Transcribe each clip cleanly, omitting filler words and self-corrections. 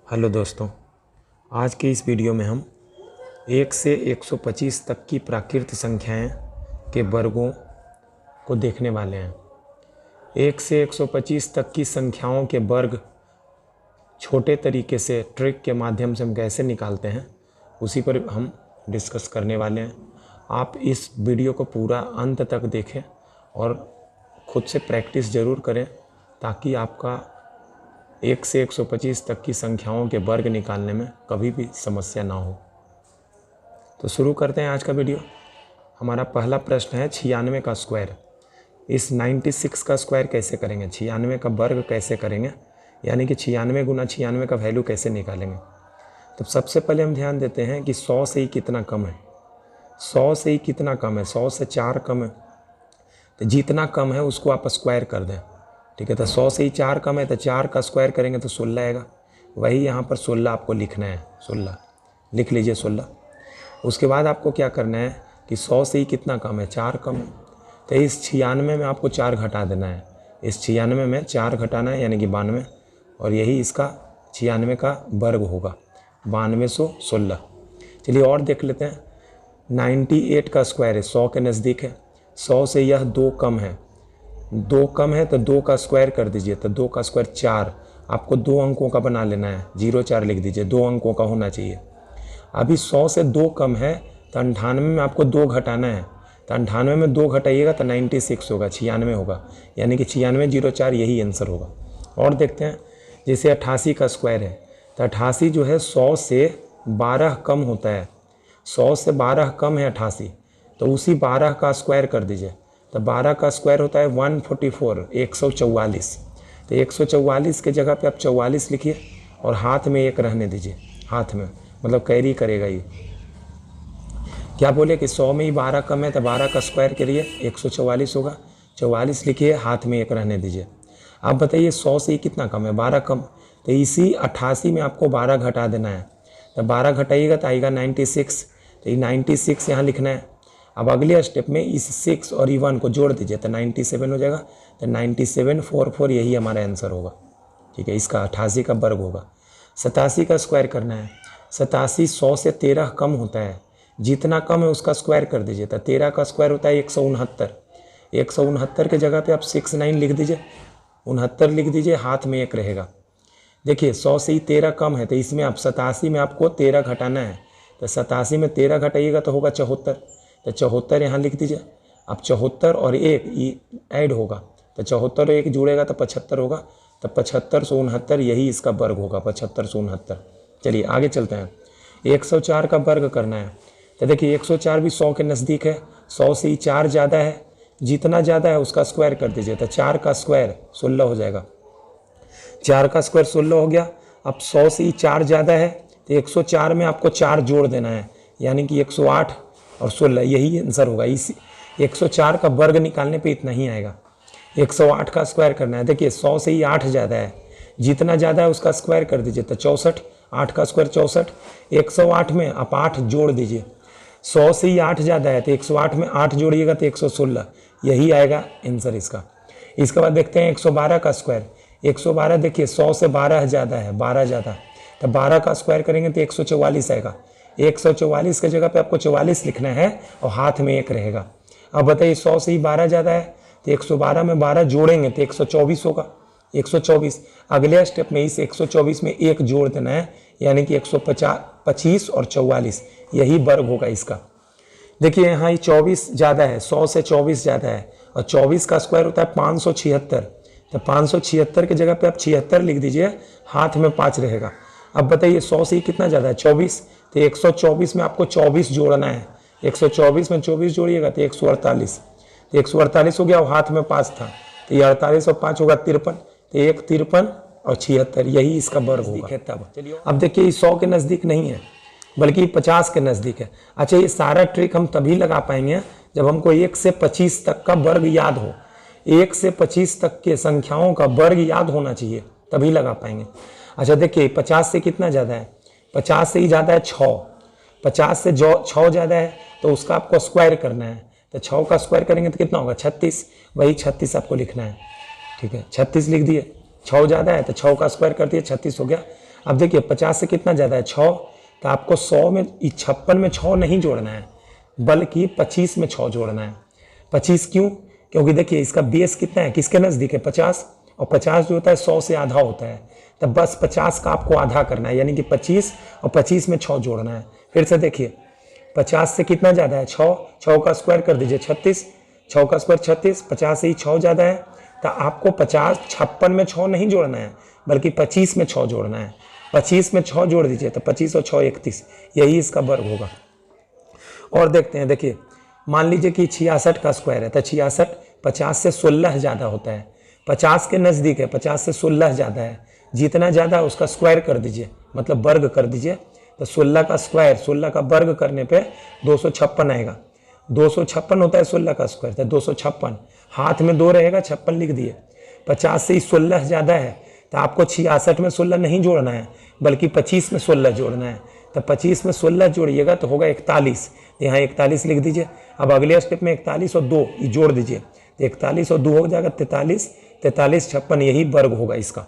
Hello दोस्तों, आज के इस वीडियो में हम 1 से 125 तक की प्राकृत संख्याएं के वर्गों को देखने वाले हैं। 1 से 125 तक की संख्याओं के वर्ग छोटे तरीके से ट्रिक के माध्यम से हम कैसे निकालते हैं उसी पर हम डिस्कस करने वाले हैं। आप इस वीडियो को पूरा अंत तक देखें और खुद से प्रैक्टिस ज़रूर करें ताकि आपका 1 से 125 तक की संख्याओं के वर्ग निकालने में कभी भी समस्या ना हो। तो शुरू करते हैं आज का वीडियो। हमारा पहला प्रश्न है 96 का स्क्वायर। इस 96 का स्क्वायर कैसे करेंगे, 96 का वर्ग कैसे करेंगे, यानी कि 96 गुना 96 का वैल्यू कैसे निकालेंगे। तो सबसे पहले हम ध्यान देते हैं कि 100 से ही कितना कम है। 100 से ही कितना कम है, 100 से 4 कम है। तो जितना कम है उसको आप स्क्वायर कर दें, ठीक है। तो 100 से ही 4 कम है तो 4 का स्क्वायर करेंगे तो 16 आएगा। वही यहाँ पर 16 आपको लिखना है, 16 लिख लीजिए 16। उसके बाद आपको क्या करना है कि 100 से ही कितना कम है, 4 कम है। तो इस 96 में आपको 4 घटा देना है। इस 96 में 4 घटाना है यानी कि 92, और यही इसका 96 का वर्ग होगा, 9216। चलिए और देख लेते हैं। 98 का स्क्वायर है, 100 के नज़दीक है। 100 से यह 2 कम है, 2 कम है तो 2 का स्क्वायर कर दीजिए। तो 2 का स्क्वायर 4, आपको 2 अंकों का बना लेना है, 04 लिख दीजिए, 2 अंकों का होना चाहिए। अभी 100 से 2 कम है तो 98 में आपको 2 घटाना है। तो 98 में 2 घटाइएगा तो 96 होगा, 96 होगा, यानी कि 9604 यही आंसर होगा। और देखते हैं, जैसे 88 का स्क्वायर है तो 88 जो है 100 से 12 कम होता है। 100 से 12 कम है 88, तो उसी 12 का स्क्वायर कर दीजिए। तो 12 का स्क्वायर होता है 144, 144। तो 144 के जगह पे आप 44 लिखिए और हाथ में 1 रहने दीजिए, हाथ में मतलब कैरी करेगा ये। क्या बोले कि 100 में ही 12 कम है तो 12 का स्क्वायर करिए, 144 होगा। 44 लिखिए, हाथ में 1 रहने दीजिए। आप बताइए 100 से ही कितना कम है, 12 कम। तो इसी 88 में आपको 12 घटा देना है। तो 12 घटाइएगा तो आएगा 96। तो ये 96 यहाँ लिखना है। अब अगले स्टेप में इस 6 और 1 को जोड़ दीजिए तो 97 हो जाएगा। तो 9744 यही हमारा आंसर होगा, ठीक है। इसका 88 का वर्ग होगा। 87 का स्क्वायर करना है। 87 100 से 13 कम होता है, जितना कम है उसका स्क्वायर कर दीजिए। तो 13 का स्क्वायर होता है 169। 169 के जगह पे आप 69 लिख दीजिए, 69 लिख दीजिए, हाथ में 1 रहेगा। देखिए 100 से ही 13 कम है तो इसमें आप 87 में आपको 13 घटाना है। तो 87 में 13 घटाइएगा तो होगा 74। तो 74 यहाँ लिख दीजिए। अब 74 और 1 ऐड होगा तो 74 और 1 जुड़ेगा तो 75 होगा। तो 7569 यही इसका वर्ग होगा, 7569। चलिए आगे चलते हैं। 104 का वर्ग करना है। तो देखिए 104 भी 100 के नज़दीक है। 100 से ही 4 ज़्यादा है, जितना ज़्यादा है उसका स्क्वायर कर दीजिए। तो 4 का स्क्वायर 16 हो जाएगा। 4 का स्क्वायर 16 हो गया। अब 100 से ही 4 ज़्यादा है तो 104 में आपको 4 जोड़ देना है, यानी कि 108 और 16 यही आंसर होगा। इस 104 का वर्ग निकालने पे इतना ही आएगा। 108 का स्क्वायर करना है। देखिए 100 से ही 8 ज़्यादा है, जितना ज़्यादा है उसका स्क्वायर कर दीजिए। तो 64, 8 का स्क्वायर 64। 108 में आप 8 जोड़ दीजिए। 100 से ही 8 ज़्यादा है तो 108 में 8 जोड़िएगा तो 116 यही आएगा आंसर इसका। इसके बाद देखते हैं 112 का स्क्वायर। 112 देखिए 100 से 12 ज़्यादा है, 12 ज़्यादा, तो 12 का स्क्वायर करेंगे तो 144 आएगा। 144 की जगह पे आपको 44 लिखना है और हाथ में 1 रहेगा। अब बताइए 100 से ही 12 ज़्यादा है तो 112 में 12 जोड़ेंगे तो 124 होगा, 124। अगले स्टेप में इस 124 में 1 जोड़ देना है, यानी कि 125 और 44 यही वर्ग होगा इसका। देखिए यहाँ ये 24 ज़्यादा है, 100 से 24 ज़्यादा है और 24 का स्क्वायर होता है 576। तो 576 की जगह पे आप 76 लिख दीजिए, हाथ में 5 रहेगा। अब बताइए 100 से ही कितना ज़्यादा है, 24। तो 124 में आपको 24 जोड़ना है। 124 में 24 जोड़िएगा तो 148। तो 148 हो गया और हाथ में 5 था, तो ये 48 और 5 होगा 53। तो 1 53 और 76 यही इसका वर्ग होगा। तब अब देखिए 100 के नज़दीक नहीं है बल्कि 50 के नज़दीक है। अच्छा, ये सारा ट्रिक हम तभी लगा पाएंगे जब हमको 1 से 25 तक का वर्ग याद हो। 1 से 25 तक के संख्याओं का वर्ग याद होना चाहिए, तभी लगा पाएंगे। अच्छा देखिए 50 से कितना ज़्यादा है, 50 से ही ज़्यादा है 6। 50 से जो 6 ज़्यादा है तो उसका आपको स्क्वायर करना है। तो 6 का स्क्वायर करेंगे तो कितना होगा, 36। वही 36 आपको लिखना है, ठीक है। 36 लिख दिए। 6 ज़्यादा है तो 6 का स्क्वायर कर दिए, 36 हो गया। अब देखिए 50 से कितना ज़्यादा है 6, तो आपको 100 में 56 में 6 नहीं जोड़ना है, बल्कि 25 में 6 जोड़ना है। 25 क्यों? क्योंकि देखिए इसका बेस कितना है, किसके नज़दीक है 50, और 50 जो होता है 100 से आधा होता है, तब बस 50 का आपको आधा करना है, यानी कि 25 और 25 में 6 जोड़ना है। फिर से देखिए 50 से कितना ज़्यादा है 6, 6 का स्क्वायर कर दीजिए 36, 6 का स्क्वायर 36, 50 से ही 6 ज़्यादा है, तो आपको 56 में 6 नहीं जोड़ना है, बल्कि 25 में 6 जोड़ना है। 25 में 6 जोड़ दीजिए तो 25 और 6 31, यही इसका वर्ग होगा। और देखते हैं, देखिए मान लीजिए कि 66 का स्क्वायर है, तो 66 50 से 16 ज़्यादा होता है, 50 के नज़दीक है, 50 से 16 ज़्यादा है, जितना ज़्यादा उसका स्क्वायर कर दीजिए, मतलब वर्ग कर दीजिए, तो 16 का स्क्वायर 16 का वर्ग करने पे 256 आएगा। 256 होता है 16 का स्क्वायर, तो 256, हाथ में 2 रहेगा 56 लिख दिए। 50 से ही 16 ज़्यादा है, तो आपको 66 में 16 नहीं जोड़ना है, बल्कि 25 में 16 जोड़ना है। तो 25 में 16 जोड़िएगा तो होगा 41, यहाँ 41 लिख दीजिए। अब अगले स्टेप में 41 और 2 ये जोड़ दीजिए, तो 41 और 2 हो जाएगा 43, 43 56, यही वर्ग होगा इसका।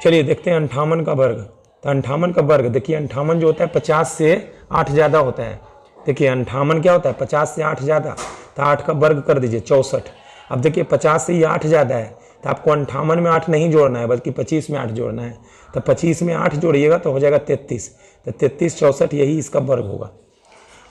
चलिए देखते हैं 58 का वर्ग। तो 58 का वर्ग देखिए, 58 जो होता है 50 से 8 ज़्यादा होता है। देखिए 58 क्या होता है 50 से 8 ज़्यादा, तो 8 का वर्ग कर दीजिए 64। अब देखिए 50 से ये 8 ज़्यादा है, तो आपको 58 में 8 नहीं जोड़ना है, बल्कि 25 में 8 जोड़ना है। तो 25 में 8 जोड़िएगा तो हो जाएगा 33, तो 33 64, यही इसका वर्ग होगा।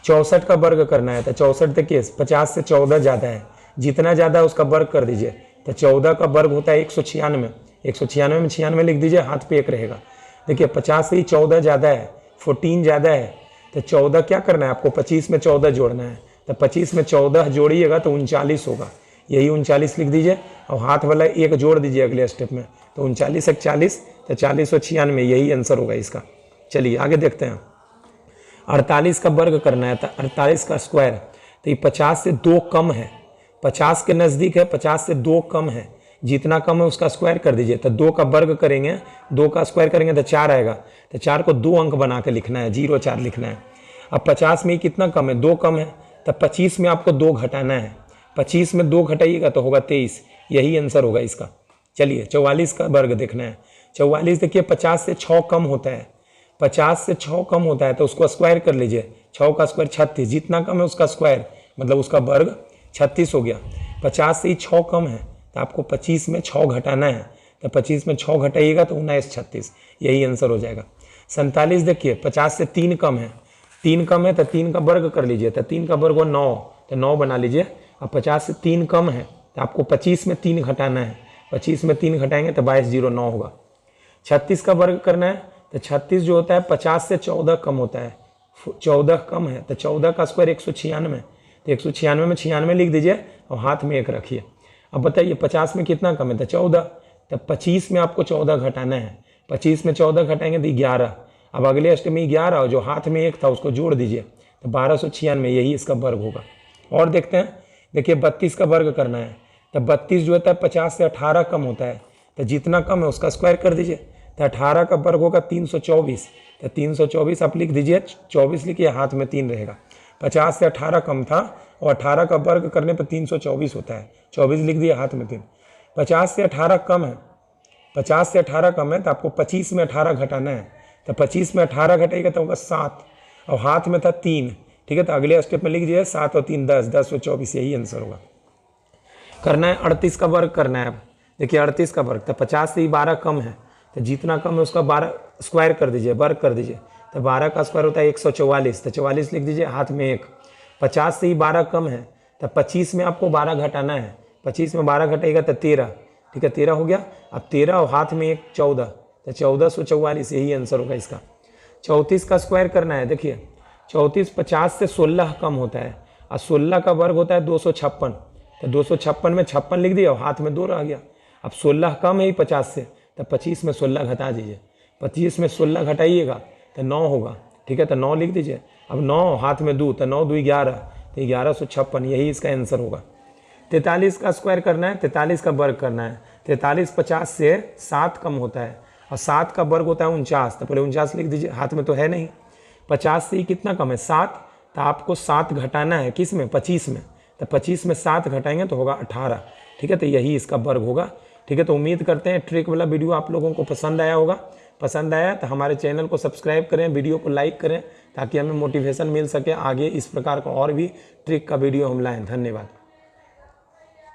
64 का वर्ग करना है, तो 64 देखिए 50 से 14 ज़्यादा है, जितना ज़्यादा है उसका वर्ग कर दीजिए। तो 14 का वर्ग होता है 196, 196 में 96 लिख दीजिए, हाथ पे 1 रहेगा। देखिए 50 से ही 14 ज़्यादा है, 14 ज़्यादा है, तो 14 क्या करना है आपको 25 में 14 जोड़ना है। तो 25 में 14 जोड़िएगा तो 39 होगा, यही 39 लिख दीजिए, और हाथ वाला 1 जोड़ दीजिए अगले स्टेप में, तो 39 एक 40, तो 40 और 96, यही आंसर होगा इसका। चलिए आगे देखते हैं। 48 का वर्ग करना है, तो 48 का स्क्वायर, तो ये 50 से 2 कम है, 50 के नज़दीक है, 50 से 2 कम है, जितना कम है उसका स्क्वायर कर दीजिए। तो 2 का वर्ग करेंगे, 2 का स्क्वायर करेंगे तो 4 आएगा, तो 4 को 2 अंक बना के लिखना है, 0 4 लिखना है। अब 50 में कितना कम है 2 कम है, तो 25 में आपको 2 घटाना है, 25 में 2 घटाइएगा तो होगा 23, यही आंसर होगा इसका। चलिए 44 का वर्ग देखना है। 44 देखिए 50 से 6 कम होता है, 50 से 6 कम होता है, तो उसको स्क्वायर कर लीजिए। 6 का स्क्वायर 36, जितना कम है उसका स्क्वायर, मतलब उसका वर्ग 36 हो गया। 50 से ही 6 कम है, तो आपको 25 में 6 घटाना है, तो 25 में 6 घटाइएगा तो 19 36, यही आंसर हो जाएगा। 47 देखिए 50 से 3 कम है, 3 कम है तो 3 का वर्ग कर लीजिए, तो 3 का वर्ग हो 9, तो 9 बना लीजिए। अब 50 से 3 कम है, तो आपको 25 में 3 घटाना है, 25 में 3 घटाएंगे तो 22 0 9 होगा। 36 का वर्ग करना है, तो 36 जो होता है 50 से 14 कम होता है, 14 कम है, तो 14 का स्क्वायर 196, तो 196 में 96 लिख दीजिए, और हाथ में 1 रखिए। अब बताइए 50 में कितना कम है, तो 14, तो 25 में आपको 14 घटाना है, 25 में 14 घटाएंगे तो 11। अब अगले स्टेप में 11 और जो हाथ में 1 था उसको जोड़ दीजिए, तो 1296, यही इसका वर्ग होगा। और देखते हैं, देखिए 32 का वर्ग करना है, तो 32 जो होता है 50 से 18 कम होता है, तो जितना कम है उसका स्क्वायर कर दीजिए, तो 18 का वर्ग होगा 324, तो 324 आप लिख दीजिए, 24 लिखिए, हाथ में 3 रहेगा। 50 से 18 कम था, और 18 का वर्ग करने पर 324 होता है, 24 लिख दिया, हाथ में 3। 50 से 18 कम है, 50 से 18 कम है, तो आपको 25 में 18 घटाना है, तो 25 में 18 घटाएगा तो होगा 7, और हाथ में था 3, ठीक है। तो अगले स्टेप में लिख दीजिए 7 और 3 10, 10 और 24, यही आंसर होगा। करना है 38 का वर्ग करना है। देखिए 38 का वर्ग, तो 50 से ही 12 कम है, तो जितना कम है उसका 12 स्क्वायर कर दीजिए, वर्ग कर दीजिए, तो 12 का स्क्वायर होता है 144, तो 44 लिख दीजिए, हाथ में 1। 50 से ही 12 कम है, तो 25 में आपको 12 घटाना है, 25 में 12 घटाएगा तो 13, ठीक है, 13 हो गया। अब 13 और हाथ में 1 14, तो 1444, यही आंसर होगा इसका। 34 का स्क्वायर करना है। देखिए 34 50 से 16 कम होता है, और 16 का वर्ग होता है 256, तो 256 में 56 लिख दिया, और हाथ में 2 रह गया। अब 16 कम है ही 50 से, तो 25 में 16 घटा दीजिए, 25 में 16 घटाइएगा तो 9 होगा, ठीक है, तो 9 लिख दीजिए। अब 9 हाथ में 2, तो 9 2 11, तो 1156, यही इसका आंसर होगा। 43 का स्क्वायर करना है, 43 का वर्ग करना है। 43 50 से 7 कम होता है, और 7 का वर्ग होता है 49, तो पहले 49 लिख दीजिए, हाथ में तो है नहीं। 50 से ही कितना कम है 7, तो आपको 7 घटाना है, किस में 25 में, तो 25 में 7 घटाएंगे तो होगा 18, ठीक है, तो यही इसका वर्ग होगा। ठीक है, तो उम्मीद करते हैं ट्रिक वाला वीडियो आप लोगों को पसंद आया होगा। पसंद आया तो हमारे चैनल को सब्सक्राइब करें, वीडियो को लाइक करें ताकि हमें मोटिवेशन मिल सके, आगे इस प्रकार का और भी ट्रिक का वीडियो हम लाएं। धन्यवाद।